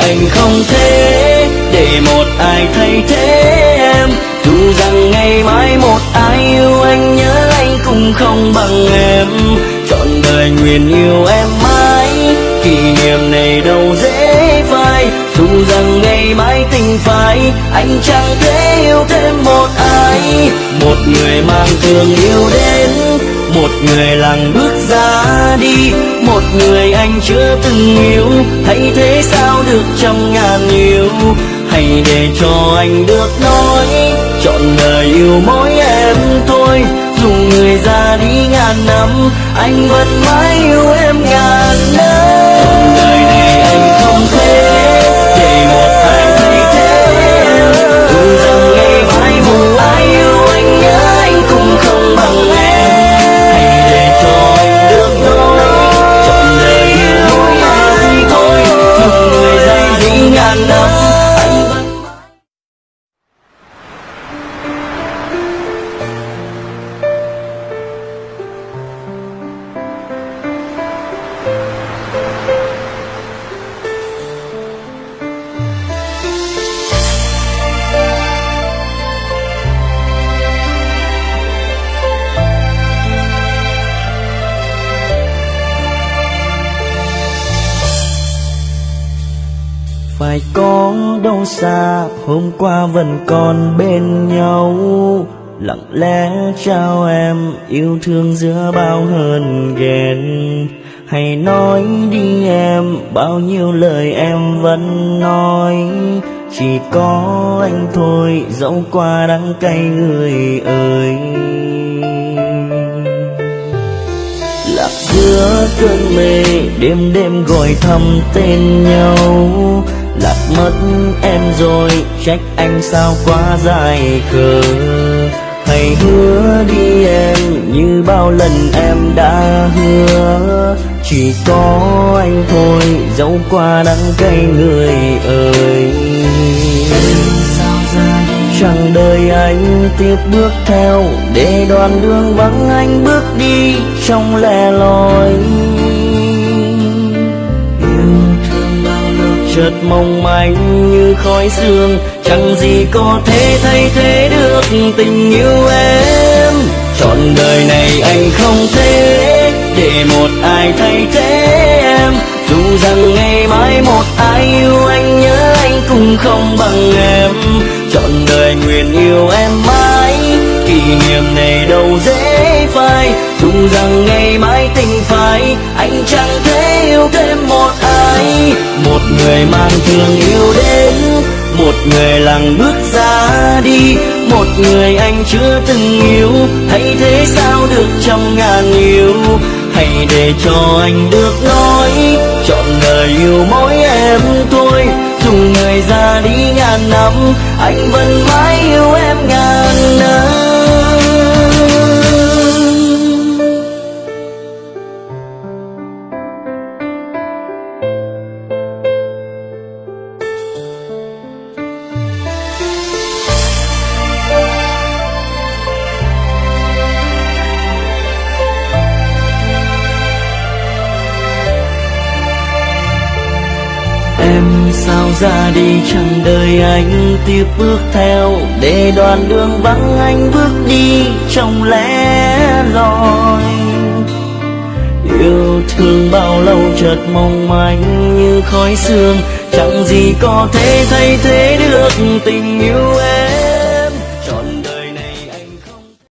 anh không thể để một ai thay thế em. Dù rằng ngày mai một ai yêu anh, nhớ anh cũng không bằng em. Trọn đời nguyện yêu em mãi, kỷ niệm này đâu dễ phai. Dù rằng ngày mai tình phai, anh chẳng thể yêu thêm một ai. Một người mang thương yêu đến, một người lặng bước ra đi. Một người anh chưa từng yêu, hãy thế sao được trong ngàn yêu. Hãy để cho anh được nói, trọn đời yêu mỗi em thôi. Dù người ra đi ngàn năm, anh vẫn mãi yêu em ngàn năm. Trọn đời này anh không thể để một ai thay thế em. Dù rằng ngày mai một ai yêu anh, nhớ anh cũng không bằng em. Hãy để cho anh được nói, trọn đời yêu mỗi em thôi. Dù người ra đi ngàn năm, phải có đâu xa, hôm qua vẫn còn bên nhau. Lặng lẽ trao em yêu thương giữa bao hờn ghen. Hãy nói đi em, bao nhiêu lời em vẫn nói. Chỉ có anh thôi, dẫu qua đắng cay người ơi. Lạc giữa cơn mê, đêm đêm gọi thầm tên nhau. Lạc mất em rồi, trách anh sao quá dài khờ. Hãy hứa đi em, như bao lần em đã hứa. Chỉ có anh thôi, dẫu qua đắng cay người ơi. Chẳng đời anh tiếp bước theo, để đoạn đường vắng anh bước đi trong lẻ loi. Chợt mong manh như khói sương, chẳng gì có thể thay thế được tình yêu em. Trọn đời này anh không thể để một ai thay thế em. Dù rằng ngày mai một ai yêu anh, nhớ anh cũng không bằng em. Trọn đời nguyện yêu em mãi, kỷ niệm này đâu dễ phai. Dù rằng ngày mai tình phai, anh chẳng thể yêu thêm một ai. Một người mang thương yêu đến, một người lặng bước ra đi. Một người anh chưa từng yêu, hãy thế sao được trong ngàn yêu. Hãy để cho anh được nói, trọn đời yêu mỗi em thôi. Dù người ra đi ngàn năm, anh vẫn mãi yêu em ngàn năm. Em sao ra đi, chẳng đời anh tiếp bước theo. Để đoạn đường vắng anh bước đi trong lẻ loi. Yêu thương bao lâu chợt mong manh như khói sương, chẳng gì có thể thay thế được tình yêu em.